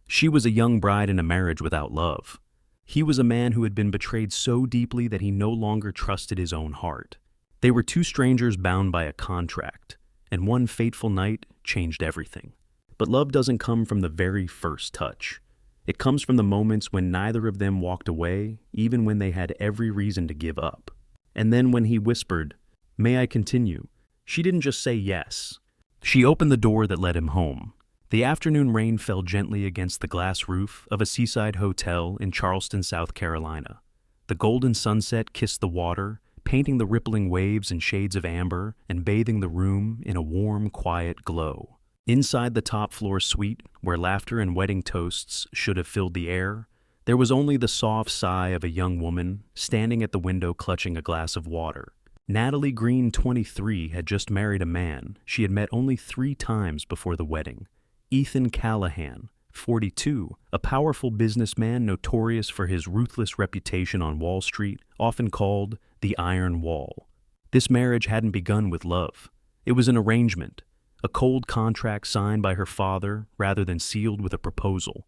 She was a young bride in a marriage without love. He was a man who had been betrayed so deeply that he no longer trusted his own heart. They were two strangers bound by a contract, and one fateful night changed everything. But love doesn't come from the very first touch. It comes from the moments when neither of them walked away, even when they had every reason to give up. And then when he whispered, "May I continue?" she didn't just say yes. She opened the door that led him home. The afternoon rain fell gently against the glass roof of a seaside hotel in Charleston, South Carolina. The golden sunset kissed the water, painting the rippling waves in shades of amber and bathing the room in a warm, quiet glow. Inside the top-floor suite, where laughter and wedding toasts should have filled the air, there was only the soft sigh of a young woman standing at the window clutching a glass of water. Natalie Green, 23, had just married a man she had met only 3 times before the wedding. Ethan Callahan, 42, a powerful businessman notorious for his ruthless reputation on Wall Street, often called the Iron Wall. This marriage hadn't begun with love. It was an arrangement, a cold contract signed by her father rather than sealed with a proposal.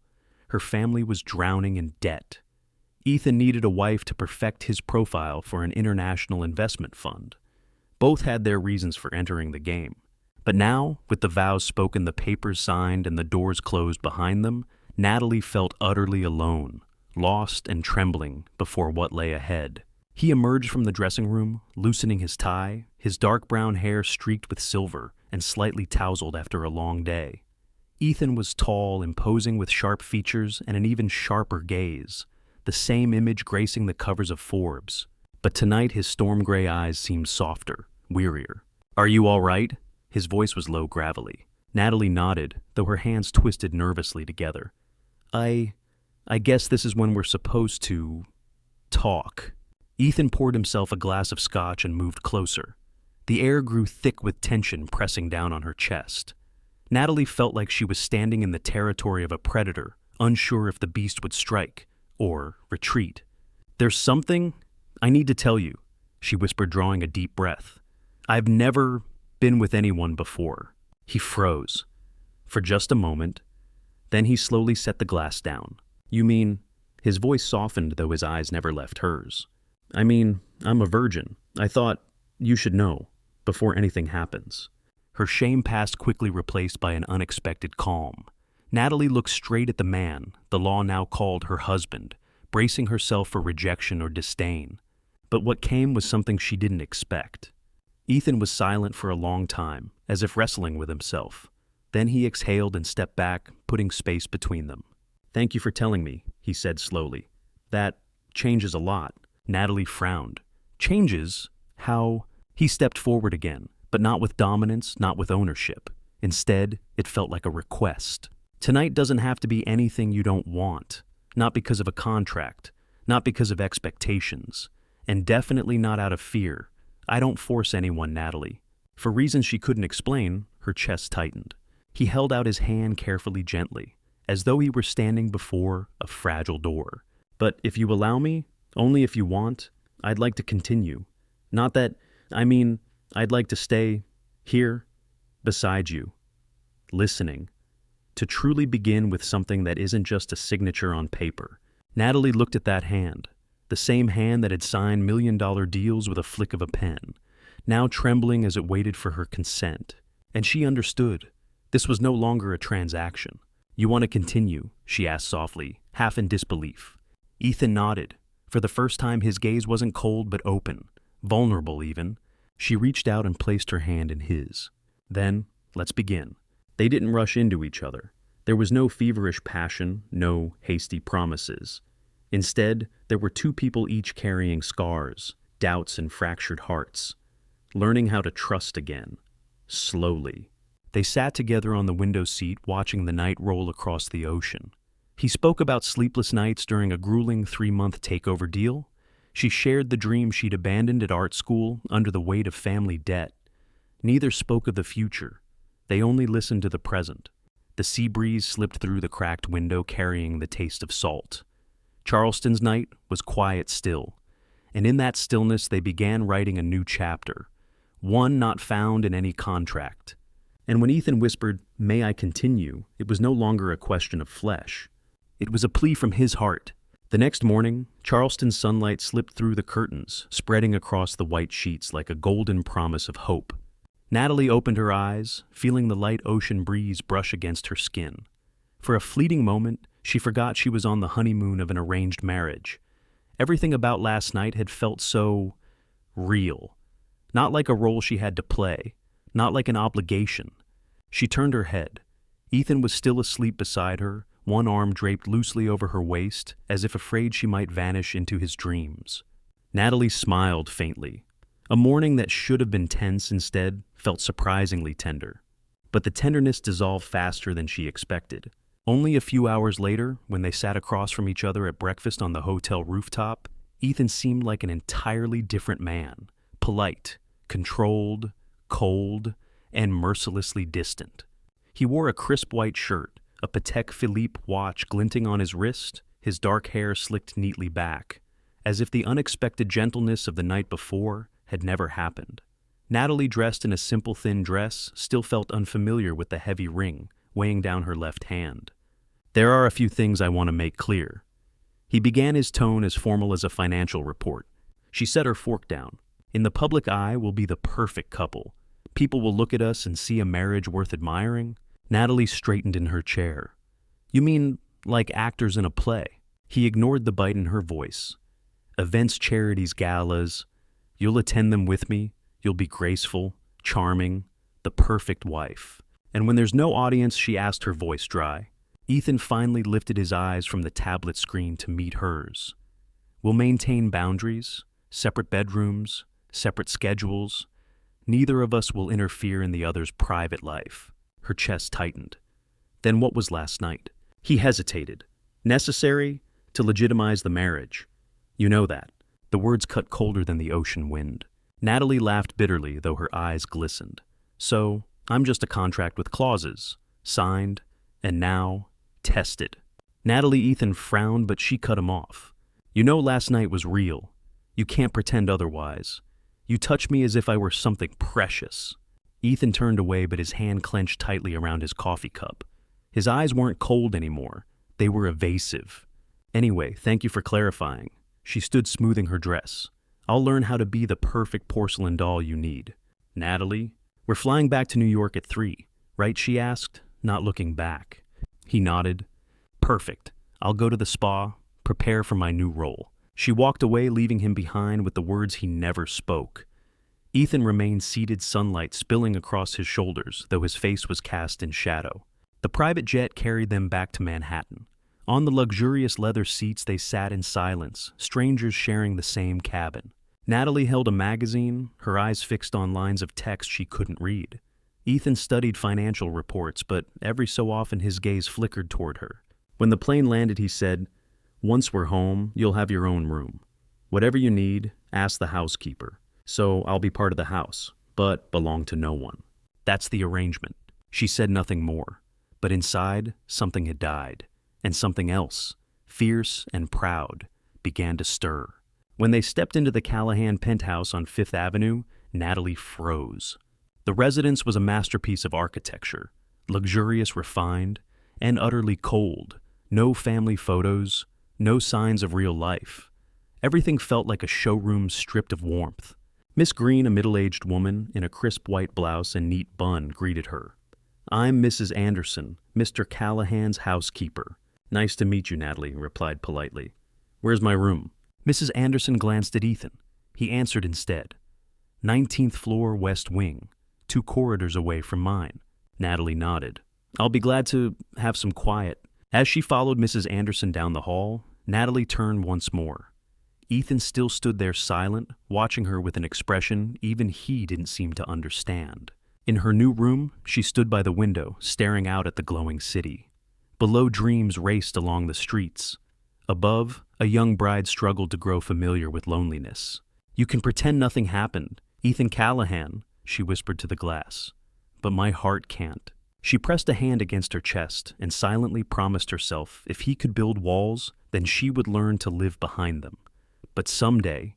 Her family was drowning in debt. Ethan needed a wife to perfect his profile for an international investment fund. Both had their reasons for entering the game. But now, with the vows spoken, the papers signed, and the doors closed behind them, Natalie felt utterly alone, lost and trembling before what lay ahead. He emerged from the dressing room, loosening his tie, his dark brown hair streaked with silver and slightly tousled after a long day. Ethan was tall, imposing with sharp features and an even sharper gaze, the same image gracing the covers of Forbes. But tonight his storm gray eyes seemed softer, wearier. "Are you all right?" His voice was low, gravelly. Natalie nodded, though her hands twisted nervously together. I guess this is when we're supposed to talk." Ethan poured himself a glass of scotch and moved closer. The air grew thick with tension pressing down on her chest. Natalie felt like she was standing in the territory of a predator, unsure if the beast would strike or retreat. "There's something I need to tell you," she whispered, drawing a deep breath. "I've never been with anyone before." He froze for just a moment. Then he slowly set the glass down. "You mean?" His voice softened, though his eyes never left hers. "I mean, I'm a virgin. I thought you should know before anything happens." Her shame passed, quickly replaced by an unexpected calm. Natalie looked straight at the man the law now called her husband, bracing herself for rejection or disdain. But what came was something she didn't expect. Ethan was silent for a long time, as if wrestling with himself. Then he exhaled and stepped back, putting space between them. "Thank you for telling me," he said slowly. "That changes a lot." Natalie frowned. "Changes? How?" He stepped forward again, but not with dominance, not with ownership. Instead, it felt like a request. "Tonight doesn't have to be anything you don't want. Not because of a contract, not because of expectations, and definitely not out of fear. I don't force anyone, Natalie." For reasons she couldn't explain, her chest tightened. He held out his hand carefully, gently, as though he were standing before a fragile door. "But if you allow me, only if you want, I'd like to continue. Not that, I'd like to stay here, beside you, listening, to truly begin with something that isn't just a signature on paper." Natalie looked at that hand, the same hand that had signed million-dollar deals with a flick of a pen, now trembling as it waited for her consent. And she understood. This was no longer a transaction. "You want to continue?" she asked softly, half in disbelief. Ethan nodded. For the first time, his gaze wasn't cold but open, vulnerable even. She reached out and placed her hand in his. "Then, let's begin." They didn't rush into each other. There was no feverish passion, no hasty promises. Instead, there were two people each carrying scars, doubts, and fractured hearts, learning how to trust again, slowly. They sat together on the window seat, watching the night roll across the ocean. He spoke about sleepless nights during a grueling 3-month takeover deal. She shared the dream she'd abandoned at art school under the weight of family debt. Neither spoke of the future. They only listened to the present. The sea breeze slipped through the cracked window, carrying the taste of salt. Charleston's night was quiet still, and in that stillness they began writing a new chapter, one not found in any contract. And when Ethan whispered, "May I continue?" it was no longer a question of flesh. It was a plea from his heart. The next morning, Charleston's sunlight slipped through the curtains, spreading across the white sheets like a golden promise of hope. Natalie opened her eyes, feeling the light ocean breeze brush against her skin. For a fleeting moment, she forgot she was on the honeymoon of an arranged marriage. Everything about last night had felt so real. Not like a role she had to play, not like an obligation. She turned her head. Ethan was still asleep beside her, one arm draped loosely over her waist, as if afraid she might vanish into his dreams. Natalie smiled faintly. A morning that should have been tense instead felt surprisingly tender. But the tenderness dissolved faster than she expected. Only a few hours later, when they sat across from each other at breakfast on the hotel rooftop, Ethan seemed like an entirely different man. Polite, controlled, cold, and mercilessly distant. He wore a crisp white shirt, a Patek Philippe watch glinting on his wrist, his dark hair slicked neatly back, as if the unexpected gentleness of the night before had never happened. Natalie, dressed in a simple thin dress, still felt unfamiliar with the heavy ring weighing down her left hand. "There are a few things I want to make clear." He began, his tone as formal as a financial report. She set her fork down. "In the public eye, we'll be the perfect couple. People will look at us and see a marriage worth admiring." Natalie straightened in her chair. "You mean like actors in a play?" He ignored the bite in her voice. "Events, charities, galas. You'll attend them with me. You'll be graceful, charming, the perfect wife." And when there's no audience, she asked, her voice dry. Ethan finally lifted his eyes from the tablet screen to meet hers. "We'll maintain boundaries, separate bedrooms, separate schedules. Neither of us will interfere in the other's private life." Her chest tightened. "Then what was last night?" He hesitated. "Necessary to legitimize the marriage. You know that." The words cut colder than the ocean wind. Natalie laughed bitterly, though her eyes glistened. "So, I'm just a contract with clauses. Signed, and now, tested." Natalie, Ethan frowned, but she cut him off. "You know last night was real. You can't pretend otherwise. You touched me as if I were something precious." Ethan turned away, but his hand clenched tightly around his coffee cup. His eyes weren't cold anymore. They were evasive. "Anyway, thank you for clarifying." She stood smoothing her dress. "I'll learn how to be the perfect porcelain doll you need." "Natalie, we're flying back to New York at 3, right?" she asked, not looking back. He nodded. "Perfect. I'll go to the spa, prepare for my new role." She walked away, leaving him behind with the words he never spoke. Ethan remained seated, sunlight spilling across his shoulders, though his face was cast in shadow. The private jet carried them back to Manhattan. On the luxurious leather seats they sat in silence, strangers sharing the same cabin. Natalie held a magazine, her eyes fixed on lines of text she couldn't read. Ethan studied financial reports, but every so often his gaze flickered toward her. When the plane landed, he said, "Once we're home, you'll have your own room. Whatever you need, ask the housekeeper. So I'll be part of the house, but belong to no one." That's the arrangement. She said nothing more, but inside, something had died, and something else, fierce and proud, began to stir. When they stepped into the Callahan penthouse on Fifth Avenue, Natalie froze. The residence was a masterpiece of architecture, luxurious, refined, and utterly cold. No family photos, no signs of real life. Everything felt like a showroom stripped of warmth. Miss Green, a middle-aged woman in a crisp white blouse and neat bun, greeted her. "I'm Mrs. Anderson, Mr. Callahan's housekeeper." "Nice to meet you," Natalie replied politely. "Where's my room?" Mrs. Anderson glanced at Ethan. He answered instead. 19th floor, west wing, 2 corridors away from mine." Natalie nodded. "I'll be glad to have some quiet." As she followed Mrs. Anderson down the hall, Natalie turned once more. Ethan still stood there silent, watching her with an expression even he didn't seem to understand. In her new room, she stood by the window, staring out at the glowing city. Below, dreams raced along the streets. Above, a young bride struggled to grow familiar with loneliness. "You can pretend nothing happened, Ethan Callahan," she whispered to the glass. "But my heart can't." She pressed a hand against her chest and silently promised herself if he could build walls, then she would learn to live behind them. But someday,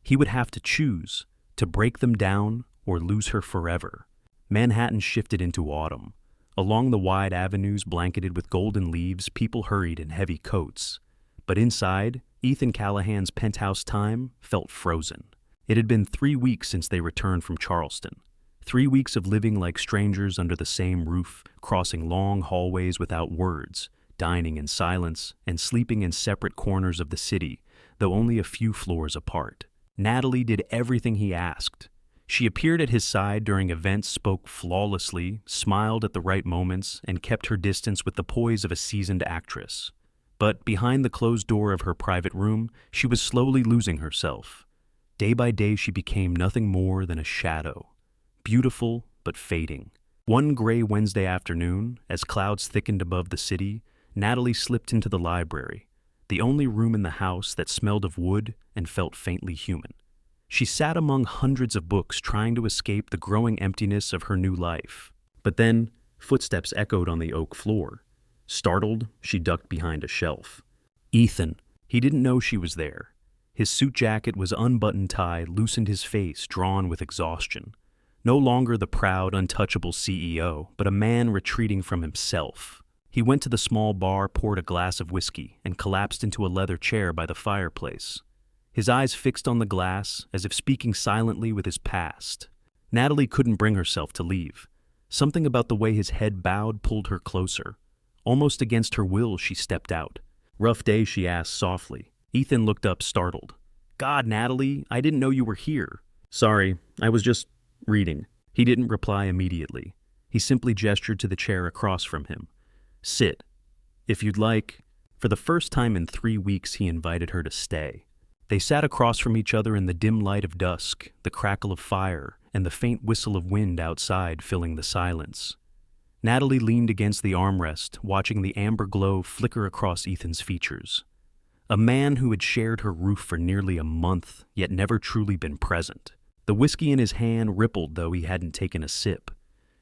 he would have to choose to break them down or lose her forever. Manhattan shifted into autumn. Along the wide avenues blanketed with golden leaves, people hurried in heavy coats. But inside, Ethan Callahan's penthouse time felt frozen. It had been 3 weeks since they returned from Charleston. 3 weeks of living like strangers under the same roof, crossing long hallways without words, dining in silence, and sleeping in separate corners of the city, though only a few floors apart. Natalie did everything he asked. She appeared at his side during events, spoke flawlessly, smiled at the right moments, and kept her distance with the poise of a seasoned actress. But behind the closed door of her private room, she was slowly losing herself. Day by day, she became nothing more than a shadow, beautiful but fading. One gray Wednesday afternoon, as clouds thickened above the city, Natalie slipped into the library, the only room in the house that smelled of wood and felt faintly human. She sat among hundreds of books trying to escape the growing emptiness of her new life. But then, footsteps echoed on the oak floor. Startled, she ducked behind a shelf. Ethan. He didn't know she was there. His suit jacket was unbuttoned tied, loosened his face, drawn with exhaustion. No longer the proud, untouchable CEO, but a man retreating from himself. He went to the small bar, poured a glass of whiskey, and collapsed into a leather chair by the fireplace. His eyes fixed on the glass, as if speaking silently with his past. Natalie couldn't bring herself to leave. Something about the way his head bowed pulled her closer. Almost against her will, she stepped out. "Rough day?" she asked softly. Ethan looked up, startled. "God, Natalie, I didn't know you were here." "Sorry, I was just reading." He didn't reply immediately. He simply gestured to the chair across from him. "Sit. If you'd like." For the first time in 3 weeks, he invited her to stay. They sat across from each other in the dim light of dusk, the crackle of fire, and the faint whistle of wind outside filling the silence. Natalie leaned against the armrest, watching the amber glow flicker across Ethan's features. A man who had shared her roof for nearly a month, yet never truly been present. The whiskey in his hand rippled, though he hadn't taken a sip.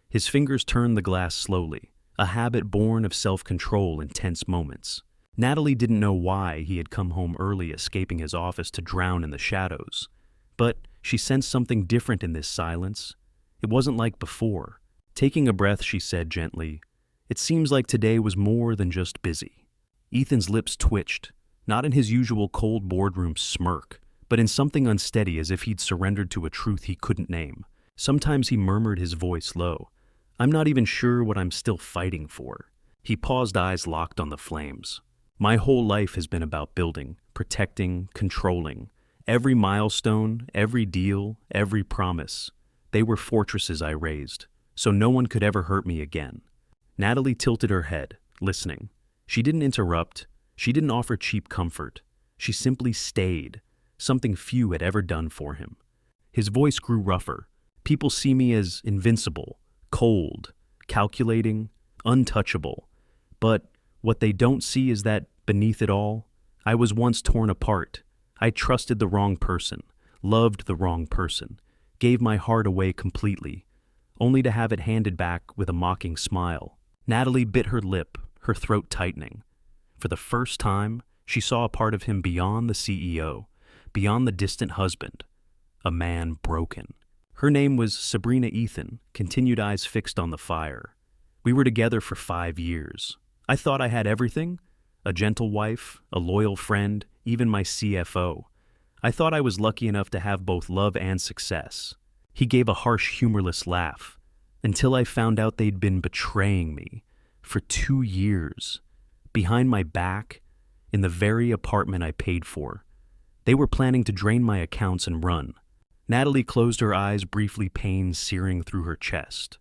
His fingers turned the glass slowly, a habit born of self-control in tense moments. Natalie didn't know why he had come home early, escaping his office to drown in the shadows. But she sensed something different in this silence. It wasn't like before. Taking a breath, she said gently, "It seems like today was more than just busy." Ethan's lips twitched, not in his usual cold boardroom smirk, but in something unsteady, as if he'd surrendered to a truth he couldn't name. Sometimes he murmured, his voice low, "I'm not even sure what I'm still fighting for." He paused, eyes locked on the flames. "My whole life has been about building, protecting, controlling. Every milestone, every deal, every promise. They were fortresses I raised, so no one could ever hurt me again." Natalie tilted her head, listening. She didn't interrupt. She didn't offer cheap comfort. She simply stayed, something few had ever done for him. His voice grew rougher. "People see me as invincible, cold, calculating, untouchable. But what they don't see is that beneath it all, I was once torn apart. I trusted the wrong person, loved the wrong person, gave my heart away completely, only to have it handed back with a mocking smile." Natalie bit her lip, her throat tightening. For the first time, she saw a part of him beyond the CEO, beyond the distant husband, a man broken. Her name was Sabrina Ethan, continued, eyes fixed on the fire. "We were together for 5 years. I thought I had everything, a gentle wife, a loyal friend, even my CFO. I thought I was lucky enough to have both love and success." He gave a harsh, humorless laugh. "Until I found out they'd been betraying me for 2 years. Behind my back, in the very apartment I paid for. They were planning to drain my accounts and run." Natalie closed her eyes briefly, pain searing through her chest.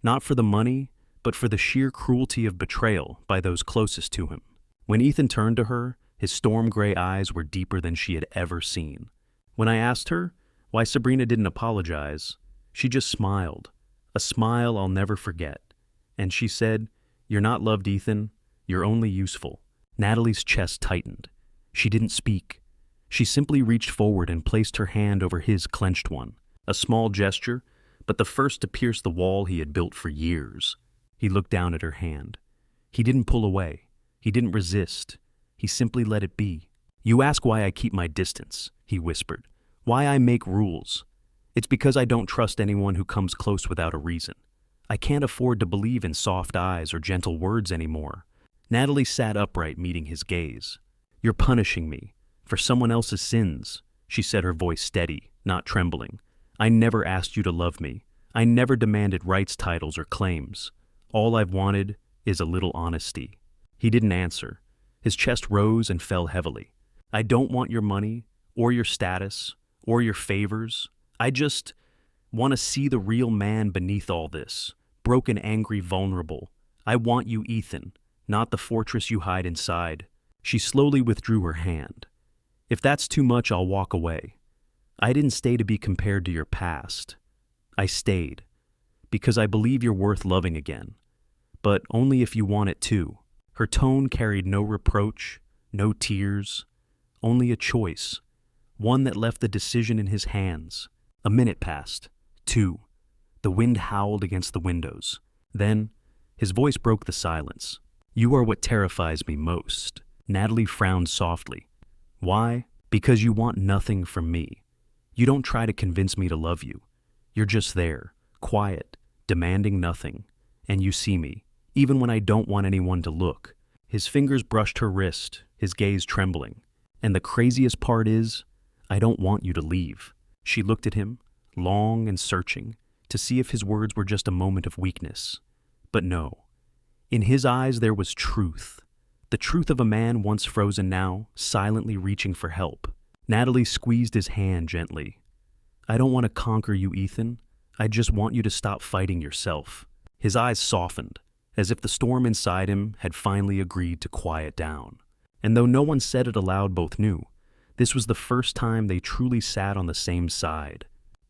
Not for the money, but for the sheer cruelty of betrayal by those closest to him. When Ethan turned to her, his storm-gray eyes were deeper than she had ever seen. When I asked her why Sabrina didn't apologize, she just smiled, a smile I'll never forget. And she said, "You're not loved, Ethan. You're only useful." Natalie's chest tightened. She didn't speak. She simply reached forward and placed her hand over his clenched one. A small gesture, but the first to pierce the wall he had built for years. He looked down at her hand. He didn't pull away. He didn't resist. He simply let it be. "You ask why I keep my distance," he whispered. "Why I make rules. It's because I don't trust anyone who comes close without a reason. I can't afford to believe in soft eyes or gentle words anymore. Natalie sat upright, meeting his gaze. You're punishing me for someone else's sins, she said, her voice steady, not trembling. I never asked you to love me. I never demanded rights titles or claims. All I've wanted is a little honesty. He didn't answer. His chest rose and fell heavily. I don't want your money, or your status, or your favors. I just want to see the real man beneath all this. Broken, angry, vulnerable. I want you, Ethan, not the fortress you hide inside. She slowly withdrew her hand. If that's too much, I'll walk away. I didn't stay to be compared to your past. I stayed because I believe you're worth loving again, but only if you want it too. Her tone carried no reproach, no tears, only a choice, one that left the decision in his hands. A minute passed, 2. The wind howled against the windows. Then, his voice broke the silence. You are what terrifies me most. Natalie frowned softly. Why? Because you want nothing from me. You don't try to convince me to love you. You're just there, quiet, demanding nothing. And you see me, even when I don't want anyone to look. His fingers brushed her wrist, his gaze trembling. And the craziest part is, I don't want you to leave. She looked at him, long and searching, to see if his words were just a moment of weakness. But no. In his eyes there was truth. The truth of a man once frozen now, silently reaching for help. Natalie squeezed his hand gently. I don't want to conquer you, Ethan. I just want you to stop fighting yourself. His eyes softened, as if the storm inside him had finally agreed to quiet down. And though no one said it aloud, both knew. This was the first time they truly sat on the same side.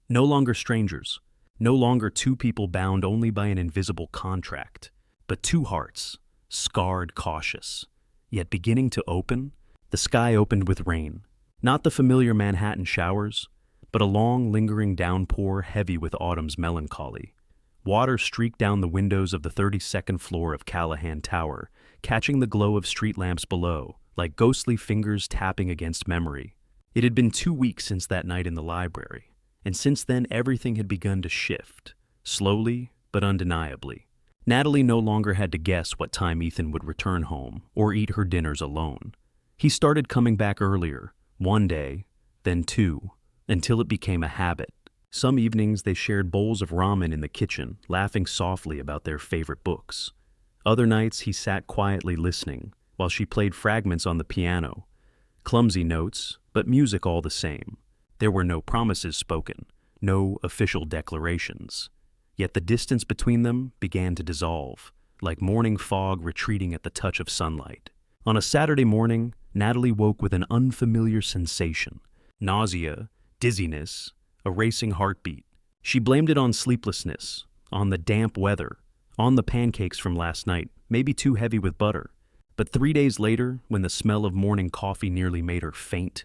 No longer strangers. No longer two people bound only by an invisible contract, but two hearts, scarred, cautious, yet beginning to open. The sky opened with rain, not the familiar Manhattan showers, but a long, lingering downpour heavy with autumn's melancholy. Water streaked down the windows of the 32nd floor of Callahan Tower, catching the glow of street lamps below, like ghostly fingers tapping against memory. It had been 2 weeks since that night in the library, and since then everything had begun to shift, slowly but undeniably. Natalie no longer had to guess what time Ethan would return home or eat her dinners alone. He started coming back earlier, one day, then 2, until it became a habit. Some evenings they shared bowls of ramen in the kitchen, laughing softly about their favorite books. Other nights he sat quietly listening, while she played fragments on the piano. Clumsy notes, but music all the same. There were no promises spoken, no official declarations. Yet the distance between them began to dissolve, like morning fog retreating at the touch of sunlight. On a Saturday morning, Natalie woke with an unfamiliar sensation. Nausea, dizziness, a racing heartbeat. She blamed it on sleeplessness, on the damp weather, on the pancakes from last night, maybe too heavy with butter. But 3 days later, when the smell of morning coffee nearly made her faint,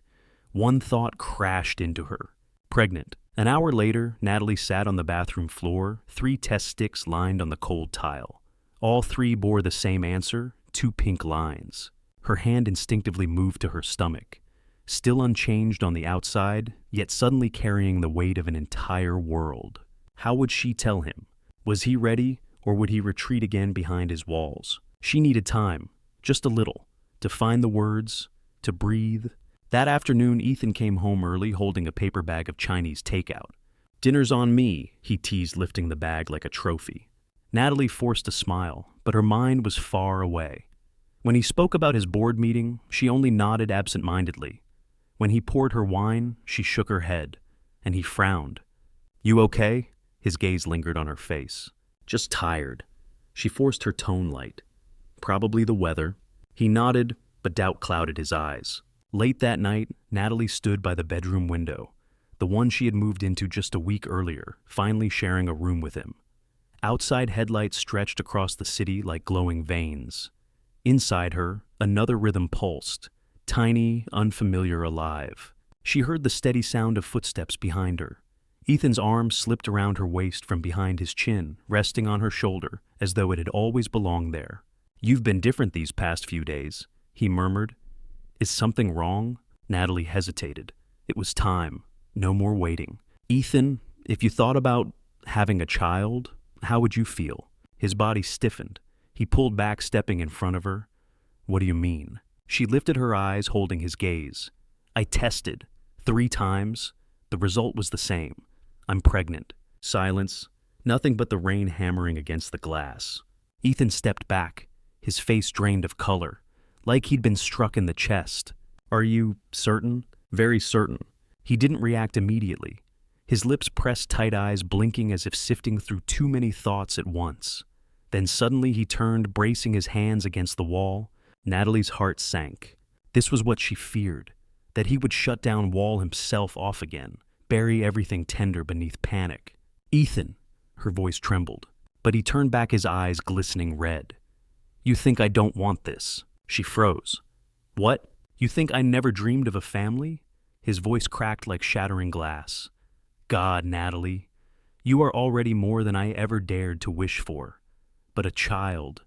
one thought crashed into her. Pregnant. An hour later, Natalie sat on the bathroom floor, 3 test sticks lined on the cold tile. All 3 bore the same answer, 2 pink lines. Her hand instinctively moved to her stomach. Still unchanged on the outside, yet suddenly carrying the weight of an entire world. How would she tell him? Was he ready, or would he retreat again behind his walls? She needed time, just a little, to find the words, to breathe. That afternoon, Ethan came home early holding a paper bag of Chinese takeout. Dinner's on me, he teased, lifting the bag like a trophy. Natalie forced a smile, but her mind was far away. When he spoke about his board meeting, she only nodded absent-mindedly. When he poured her wine, she shook her head, and he frowned. You okay? His gaze lingered on her face. Just tired. She forced her tone light. Probably the weather. He nodded, but doubt clouded his eyes. Late that night, Natalie stood by the bedroom window, the one she had moved into just a week earlier, finally sharing a room with him. Outside headlights stretched across the city like glowing veins. Inside her, another rhythm pulsed, tiny, unfamiliar, alive. She heard the steady sound of footsteps behind her. Ethan's arm slipped around her waist from behind his chin, resting on her shoulder, as though it had always belonged there. You've been different these past few days, he murmured. Is something wrong? Natalie hesitated. It was time. No more waiting. Ethan, if you thought about having a child, how would you feel?" His body stiffened. He pulled back, stepping in front of her. "What do you mean?" She lifted her eyes, holding his gaze. "I tested. 3 times. The result was the same. I'm pregnant." Silence. Nothing but the rain hammering against the glass. Ethan stepped back, his face drained of color, like he'd been struck in the chest. "Are you certain?" "Very certain." He didn't react immediately. His lips pressed tight, eyes blinking as if sifting through too many thoughts at once. Then suddenly he turned, bracing his hands against the wall. Natalie's heart sank. This was what she feared, that he would shut down Wall himself off again, bury everything tender beneath panic. "Ethan," her voice trembled, but he turned back, his eyes glistening red. "You think I don't want this?" She froze. "What? You think I never dreamed of a family?" His voice cracked like shattering glass. "God, Natalie, you are already more than I ever dared to wish for. But a child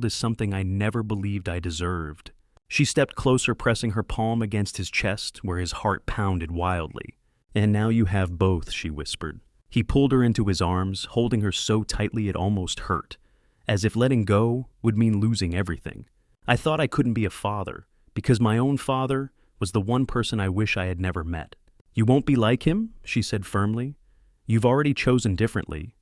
is something I never believed I deserved." She stepped closer, pressing her palm against his chest, where his heart pounded wildly. "And now you have both," she whispered. He pulled her into his arms, holding her so tightly it almost hurt, as if letting go would mean losing everything. "I thought I couldn't be a father, because my own father was the one person I wish I had never met." "You won't be like him," she said firmly. "You've already chosen differently.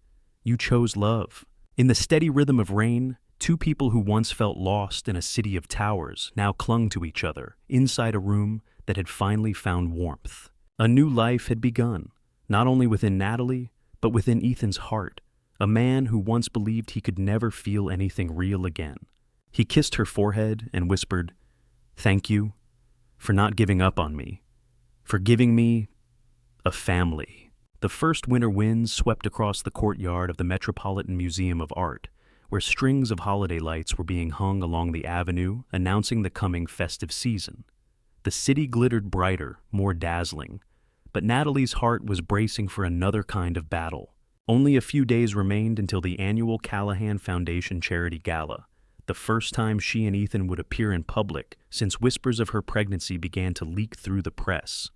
You chose love." In the steady rhythm of rain, 2 people who once felt lost in a city of towers now clung to each other inside a room that had finally found warmth. A new life had begun, not only within Natalie, but within Ethan's heart, a man who once believed he could never feel anything real again. He kissed her forehead and whispered, "Thank you for not giving up on me, for giving me a family." The first winter winds swept across the courtyard of the Metropolitan Museum of Art, where strings of holiday lights were being hung along the avenue, announcing the coming festive season. The city glittered brighter, more dazzling, but Natalie's heart was bracing for another kind of battle. Only a few days remained until the annual Callahan Foundation Charity Gala, the first time she and Ethan would appear in public since whispers of her pregnancy began to leak through the press.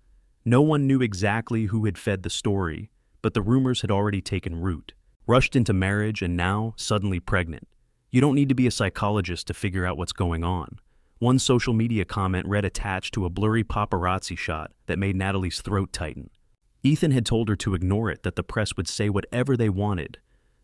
No one knew exactly who had fed the story, but the rumors had already taken root. Rushed into marriage and now suddenly pregnant. You don't need to be a psychologist to figure out what's going on. One social media comment read attached to a blurry paparazzi shot that made Natalie's throat tighten. Ethan had told her to ignore it, that the press would say whatever they wanted,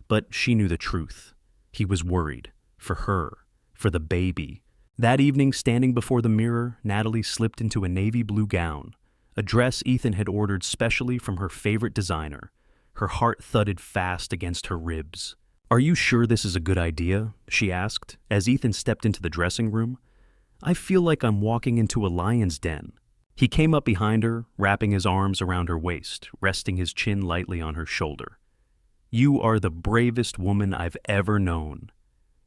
but she knew the truth. He was worried. For her. For the baby. That evening, standing before the mirror, Natalie slipped into a navy blue gown, a dress Ethan had ordered specially from her favorite designer. Her heart thudded fast against her ribs. "Are you sure this is a good idea?" she asked, as Ethan stepped into the dressing room. "I feel like I'm walking into a lion's den." He came up behind her, wrapping his arms around her waist, resting his chin lightly on her shoulder. "You are the bravest woman I've ever known.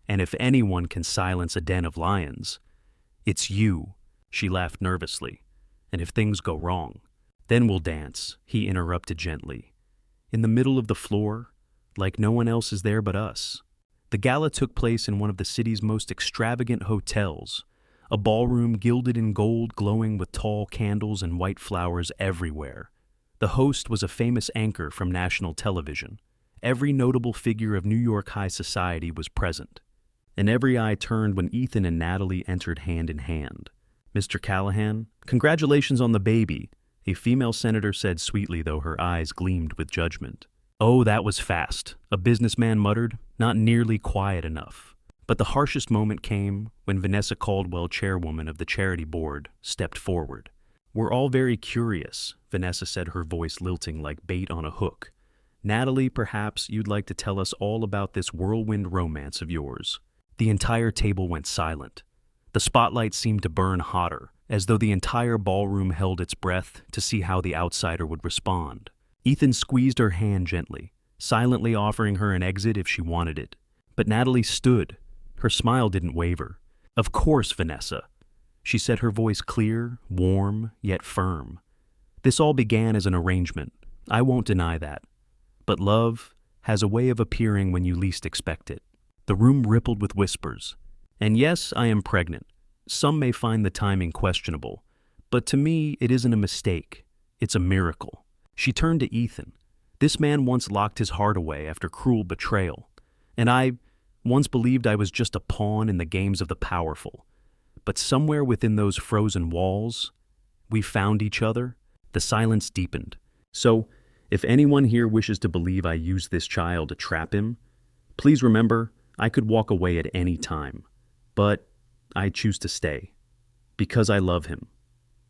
And if anyone can silence a den of lions, it's you." She laughed nervously. "And if things go wrong, then we'll dance," he interrupted gently. "In the middle of the floor, like no one else is there but us." The gala took place in one of the city's most extravagant hotels, a ballroom gilded in gold, glowing with tall candles and white flowers everywhere. The host was a famous anchor from national television. Every notable figure of New York high society was present, and every eye turned when Ethan and Natalie entered hand in hand. "Mr. Callahan, congratulations on the baby," a female senator said sweetly, though her eyes gleamed with judgment. "Oh, that was fast," a businessman muttered, not nearly quiet enough. But the harshest moment came when Vanessa Caldwell, chairwoman of the charity board, stepped forward. "We're all very curious," Vanessa said, her voice lilting like bait on a hook. "Natalie, perhaps you'd like to tell us all about this whirlwind romance of yours." The entire table went silent. The spotlight seemed to burn hotter, as though the entire ballroom held its breath to see how the outsider would respond. Ethan squeezed her hand gently, silently offering her an exit if she wanted it. But Natalie stood. Her smile didn't waver. "Of course, Vanessa," she said, her voice clear, warm, yet firm. "This all began as an arrangement. I won't deny that. But love has a way of appearing when you least expect it." The room rippled with whispers. "And yes, I am pregnant. Some may find the timing questionable, but to me it isn't a mistake. It's a miracle." She turned to Ethan. This man once locked his heart away after cruel betrayal, and I once believed I was just a pawn in the games of the powerful. But somewhere within those frozen walls, we found each other. The silence deepened. So, if anyone here wishes to believe I used this child to trap him, please remember I could walk away at any time. But I choose to stay. Because I love him.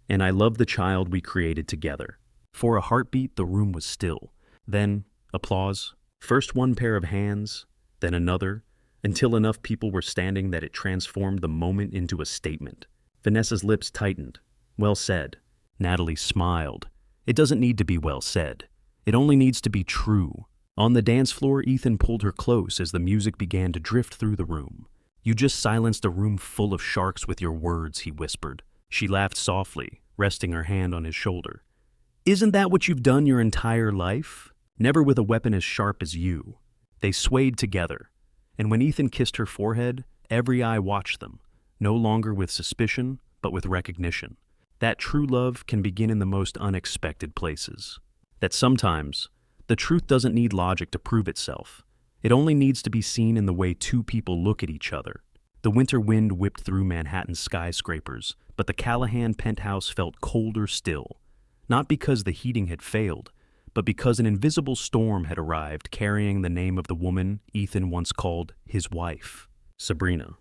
And I love the child we created together. For a heartbeat, the room was still. Then, applause. First one pair of hands, then another, until enough people were standing that it transformed the moment into a statement. Vanessa's lips tightened. Well said. Natalie smiled. It doesn't need to be well said. It only needs to be true. On the dance floor, Ethan pulled her close as the music began to drift through the room. You just silenced a room full of sharks with your words, he whispered. She laughed softly, resting her hand on his shoulder. Isn't that what you've done your entire life? Never with a weapon as sharp as you. They swayed together, and when Ethan kissed her forehead, every eye watched them, no longer with suspicion, but with recognition. That true love can begin in the most unexpected places. That sometimes, the truth doesn't need logic to prove itself. It only needs to be seen in the way two people look at each other. The winter wind whipped through Manhattan's skyscrapers, but the Callahan penthouse felt colder still. Not because the heating had failed, but because an invisible storm had arrived carrying the name of the woman Ethan once called his wife, Sabrina.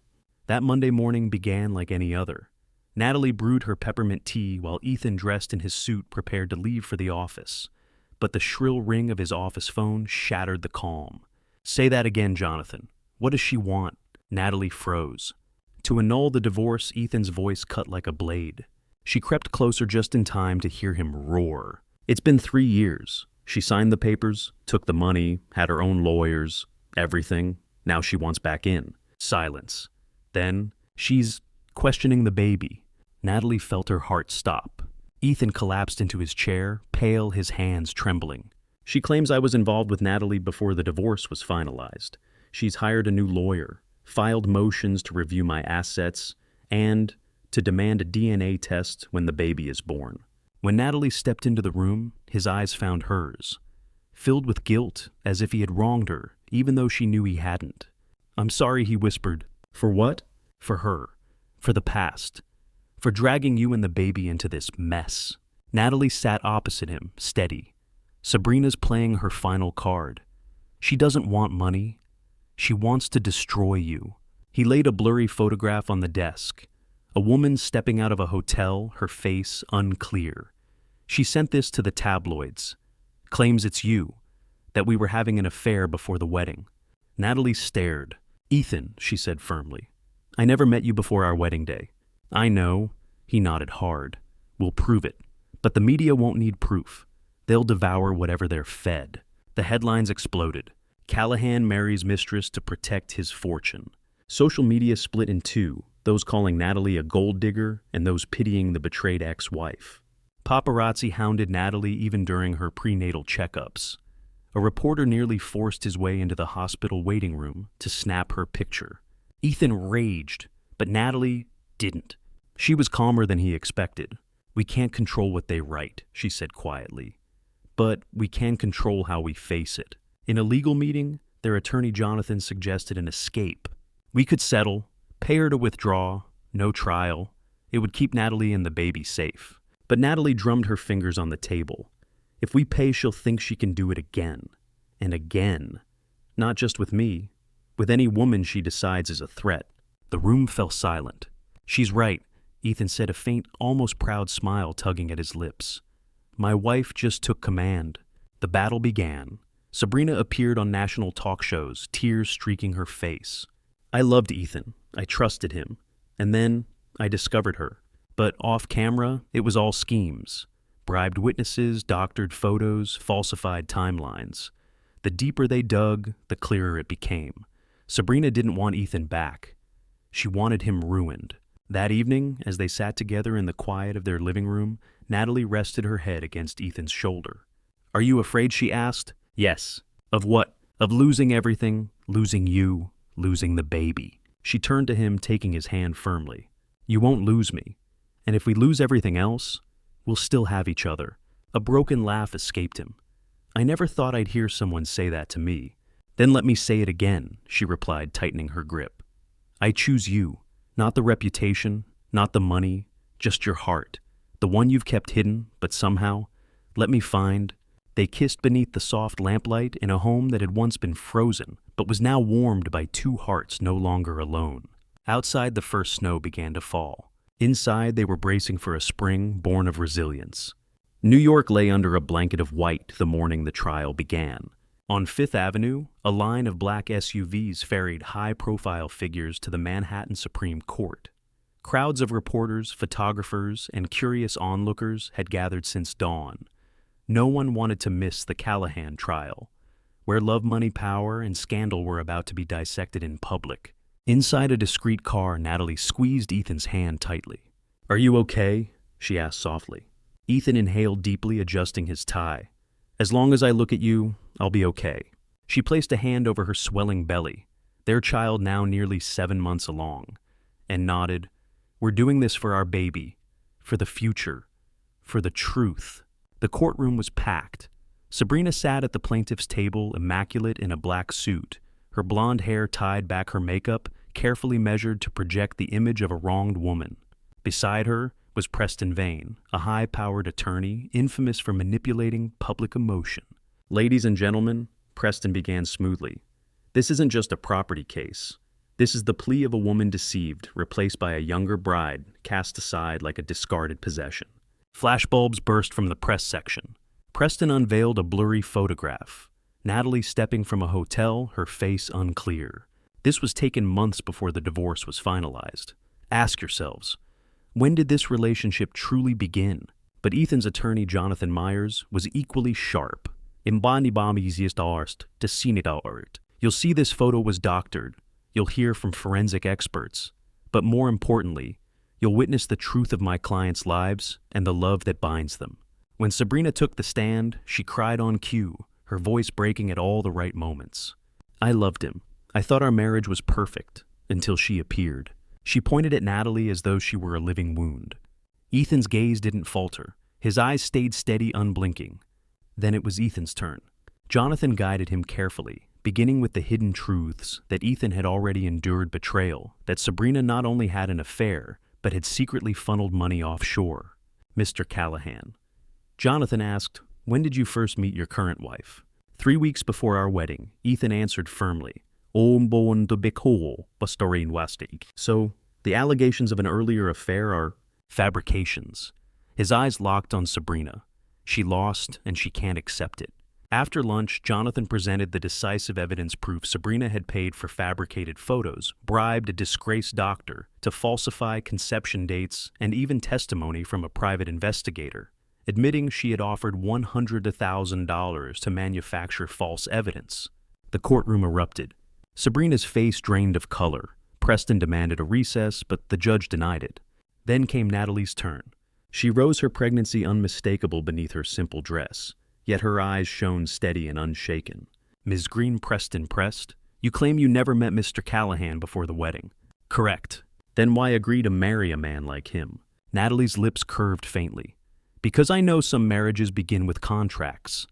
That Monday morning began like any other. Natalie brewed her peppermint tea while Ethan dressed in his suit prepared to leave for the office. But the shrill ring of his office phone shattered the calm. Say that again, Jonathan. What does she want? Natalie froze. To annul the divorce, Ethan's voice cut like a blade. She crept closer just in time to hear him roar. It's been 3 years. She signed the papers, took the money, had her own lawyers, everything. Now she wants back in. Silence. Then, she's questioning the baby. Natalie felt her heart stop. Ethan collapsed into his chair, pale, his hands trembling. She claims I was involved with Natalie before the divorce was finalized. She's hired a new lawyer, filed motions to review my assets, and to demand a DNA test when the baby is born. When Natalie stepped into the room, his eyes found hers, filled with guilt, as if he had wronged her, even though she knew he hadn't. I'm sorry, he whispered. For what? For her. For the past. For dragging you and the baby into this mess. Natalie sat opposite him, steady. Sabrina's playing her final card. She doesn't want money. She wants to destroy you. He laid a blurry photograph on the desk. A woman stepping out of a hotel, her face unclear. She sent this to the tabloids. Claims it's you. That we were having an affair before the wedding. Natalie stared. Ethan, she said firmly. I never met you before our wedding day. I know. He nodded hard. We'll prove it. But the media won't need proof. They'll devour whatever they're fed. The headlines exploded. Callahan marries mistress to protect his fortune. Social media split in two, those calling Natalie a gold digger and those pitying the betrayed ex-wife. Paparazzi hounded Natalie even during her prenatal checkups. A reporter nearly forced his way into the hospital waiting room to snap her picture. Ethan raged, but Natalie didn't. She was calmer than he expected. We can't control what they write, she said quietly. But we can control how we face it. In a legal meeting, their attorney Jonathan suggested an escape. We could settle, pay her to withdraw, no trial. It would keep Natalie and the baby safe. But Natalie drummed her fingers on the table. If we pay, she'll think she can do it again. And again. Not just with me. With any woman she decides is a threat. The room fell silent. She's right, Ethan said, a faint, almost proud smile tugging at his lips. My wife just took command. The battle began. Sabrina appeared on national talk shows, tears streaking her face. I loved Ethan. I trusted him. And then I discovered her. But off camera, it was all schemes. Bribed witnesses, doctored photos, falsified timelines. The deeper they dug, the clearer it became. Sabrina didn't want Ethan back. She wanted him ruined. That evening, as they sat together in the quiet of their living room, Natalie rested her head against Ethan's shoulder. Are you afraid, she asked. Yes. Of what? Of losing everything, losing you, losing the baby. She turned to him, taking his hand firmly. You won't lose me. And if we lose everything else, we'll still have each other. A broken laugh escaped him. I never thought I'd hear someone say that to me. Then let me say it again, she replied, tightening her grip. I choose you, not the reputation, not the money, just your heart, the one you've kept hidden, but somehow, let me find. They kissed beneath the soft lamplight in a home that had once been frozen, but was now warmed by two hearts no longer alone. Outside, the first snow began to fall. Inside, they were bracing for a spring born of resilience. New York lay under a blanket of white the morning the trial began. On Fifth Avenue, a line of black SUVs ferried high-profile figures to the Manhattan Supreme Court. Crowds of reporters, photographers, and curious onlookers had gathered since dawn. No one wanted to miss the Callahan trial, where love, money, power, and scandal were about to be dissected in public. Inside a discreet car, Natalie squeezed Ethan's hand tightly. "Are you okay?" she asked softly. Ethan inhaled deeply, adjusting his tie. "As long as I look at you, I'll be okay." She placed a hand over her swelling belly, their child now nearly 7 months along, and nodded. "We're doing this for our baby, for the future, for the truth." The courtroom was packed. Sabrina sat at the plaintiff's table, immaculate in a black suit, her blonde hair tied back, her makeup carefully measured to project the image of a wronged woman. Beside her was Preston Vane, a high-powered attorney infamous for manipulating public emotion. "Ladies and gentlemen," Preston began smoothly, "this isn't just a property case. This is the plea of a woman deceived, replaced by a younger bride, cast aside like a discarded possession." Flashbulbs burst from the press section. Preston unveiled a blurry photograph. Natalie stepping from a hotel, her face unclear. This was taken months before the divorce was finalized. Ask yourselves, when did this relationship truly begin? But Ethan's attorney, Jonathan Myers, was equally sharp. You'll see this photo was doctored. You'll hear from forensic experts. But more importantly, you'll witness the truth of my clients' lives and the love that binds them. When Sabrina took the stand, she cried on cue, her voice breaking at all the right moments. "I loved him. I thought our marriage was perfect, until she appeared." She pointed at Natalie as though she were a living wound. Ethan's gaze didn't falter. His eyes stayed steady, unblinking. Then it was Ethan's turn. Jonathan guided him carefully, beginning with the hidden truths that Ethan had already endured betrayal, that Sabrina not only had an affair, but had secretly funneled money offshore. "Mr. Callahan." Jonathan asked, "When did you first meet your current wife?" 3 weeks before our wedding, Ethan answered firmly, So, the allegations of an earlier affair are fabrications. His eyes locked on Sabrina. She lost, and she can't accept it. After lunch, Jonathan presented the decisive evidence proof Sabrina had paid for fabricated photos, bribed a disgraced doctor to falsify conception dates, and even testimony from a private investigator, admitting she had offered $100,000 to manufacture false evidence. The courtroom erupted. Sabrina's face drained of color. Preston demanded a recess, but the judge denied it. Then came Natalie's turn. She rose, her pregnancy unmistakable beneath her simple dress, yet her eyes shone steady and unshaken. "Ms. Green," Preston pressed, "you claim you never met Mr. Callahan before the wedding." "Correct." "Then why agree to marry a man like him?" Natalie's lips curved faintly. "Because I know some marriages begin with contracts,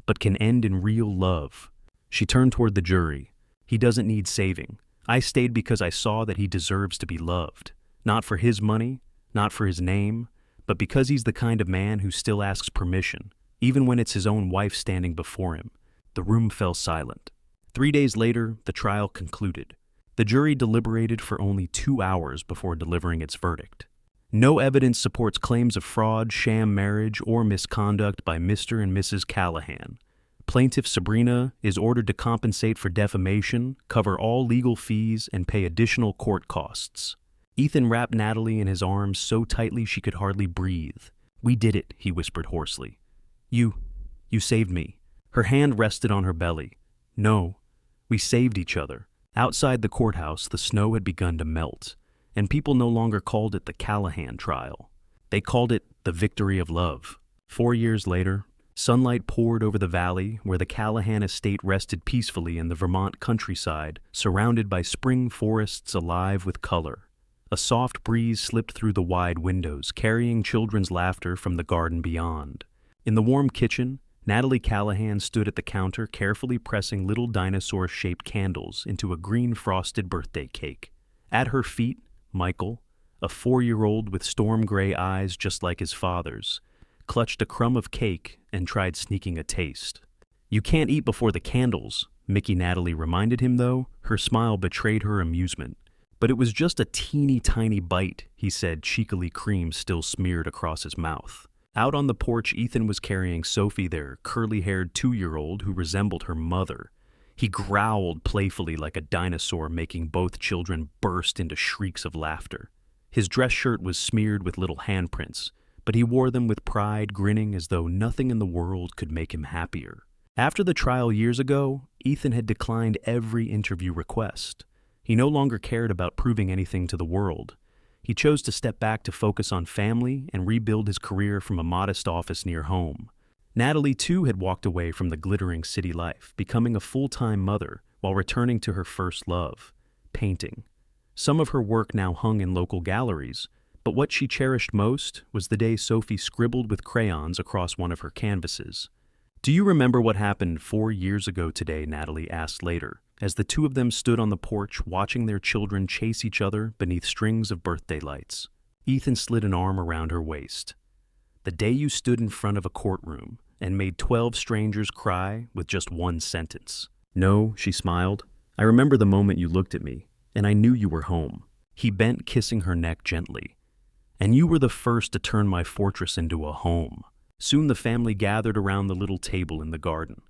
but can end in real love." She turned toward the jury. "He doesn't need saving. I stayed because I saw that he deserves to be loved. Not for his money, not for his name, but because he's the kind of man who still asks permission, even when it's his own wife standing before him." The room fell silent. 3 days later, the trial concluded. The jury deliberated for only 2 hours before delivering its verdict. No evidence supports claims of fraud, sham marriage, or misconduct by Mr. and Mrs. Callahan. Plaintiff Sabrina is ordered to compensate for defamation, cover all legal fees, and pay additional court costs. Ethan wrapped Natalie in his arms so tightly she could hardly breathe. "We did it," he whispered hoarsely. You saved me." Her hand rested on her belly. "No, we saved each other." Outside the courthouse, the snow had begun to melt, and people no longer called it the Callahan trial. They called it the victory of love. 4 years later, sunlight poured over the valley where the Callahan estate rested peacefully in the Vermont countryside, surrounded by spring forests alive with color. A soft breeze slipped through the wide windows, carrying children's laughter from the garden beyond. In the warm kitchen, Natalie Callahan stood at the counter carefully pressing little dinosaur-shaped candles into a green frosted birthday cake. At her feet, Michael, a 4-year-old with storm-gray eyes just like his father's, clutched a crumb of cake and tried sneaking a taste. "You can't eat before the candles," Mickey Natalie reminded him though. Her smile betrayed her amusement. "But it was just a teeny tiny bite," he said, cheekily, cream still smeared across his mouth. Out on the porch, Ethan was carrying Sophie, their curly-haired 2-year-old who resembled her mother. He growled playfully like a dinosaur, making both children burst into shrieks of laughter. His dress shirt was smeared with little handprints, but he wore them with pride, grinning as though nothing in the world could make him happier. After the trial years ago, Ethan had declined every interview request. He no longer cared about proving anything to the world. He chose to step back to focus on family and rebuild his career from a modest office near home. Natalie, too, had walked away from the glittering city life, becoming a full-time mother while returning to her first love, painting. Some of her work now hung in local galleries, but what she cherished most was the day Sophie scribbled with crayons across one of her canvases. "Do you remember what happened 4 years ago today?" Natalie asked later, as the two of them stood on the porch watching their children chase each other beneath strings of birthday lights. Ethan slid an arm around her waist. "The day you stood in front of a courtroom and made 12 strangers cry with just one sentence." "No," she smiled. "I remember the moment you looked at me, and I knew you were home." He bent, kissing her neck gently. "And you were the first to turn my fortress into a home." Soon the family gathered around the little table in the garden.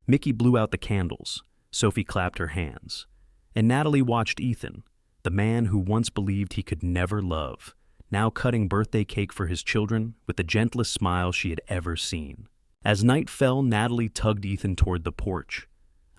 Mickey blew out the candles. Sophie clapped her hands. And Natalie watched Ethan, the man who once believed he could never love, now cutting birthday cake for his children with the gentlest smile she had ever seen. As night fell, Natalie tugged Ethan toward the porch.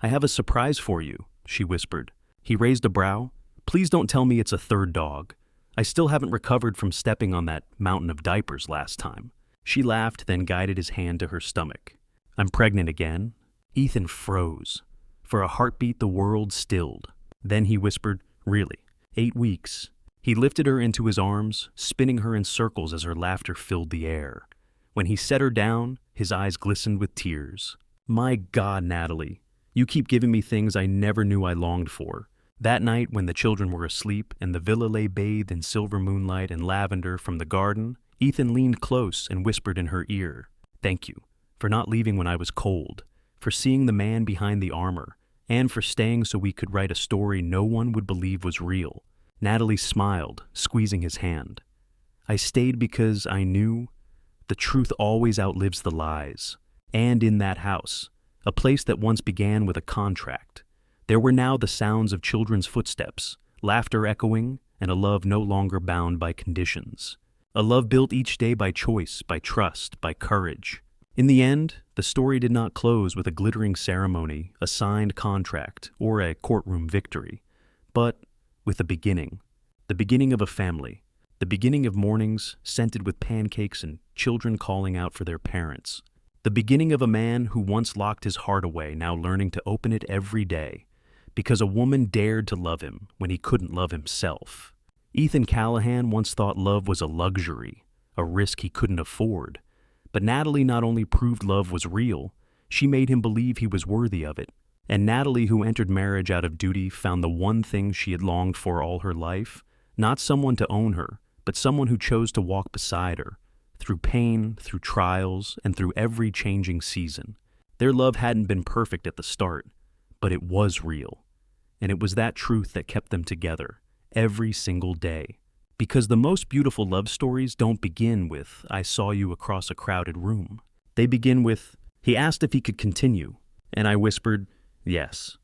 "I have a surprise for you," she whispered. He raised a brow. "Please don't tell me it's a third dog. I still haven't recovered from stepping on that mountain of diapers last time." She laughed, then guided his hand to her stomach. "I'm pregnant again." Ethan froze. For a heartbeat, the world stilled. Then he whispered, "Really? 8 weeks." He lifted her into his arms, spinning her in circles as her laughter filled the air. When he set her down, his eyes glistened with tears. "My God, Natalie, you keep giving me things I never knew I longed for." That night, when the children were asleep and the villa lay bathed in silver moonlight and lavender from the garden, Ethan leaned close and whispered in her ear, "Thank you for not leaving when I was cold, for seeing the man behind the armor, and for staying so we could write a story no one would believe was real." Natalie smiled, squeezing his hand. "I stayed because I knew the truth always outlives the lies. And in that house, a place that once began with a contract, there were now the sounds of children's footsteps, laughter echoing, and a love no longer bound by conditions. A love built each day by choice, by trust, by courage." In the end, the story did not close with a glittering ceremony, a signed contract, or a courtroom victory, but with a beginning. The beginning of a family. The beginning of mornings scented with pancakes and children calling out for their parents. The beginning of a man who once locked his heart away, now learning to open it every day, because a woman dared to love him when he couldn't love himself. Ethan Callahan once thought love was a luxury, a risk he couldn't afford. But Natalie not only proved love was real, she made him believe he was worthy of it. And Natalie, who entered marriage out of duty, found the one thing she had longed for all her life, not someone to own her, but someone who chose to walk beside her, through pain, through trials, and through every changing season. Their love hadn't been perfect at the start, but it was real. And it was that truth that kept them together, every single day. Because the most beautiful love stories don't begin with, "I saw you across a crowded room." They begin with, "He asked if he could continue," and I whispered, "Yes."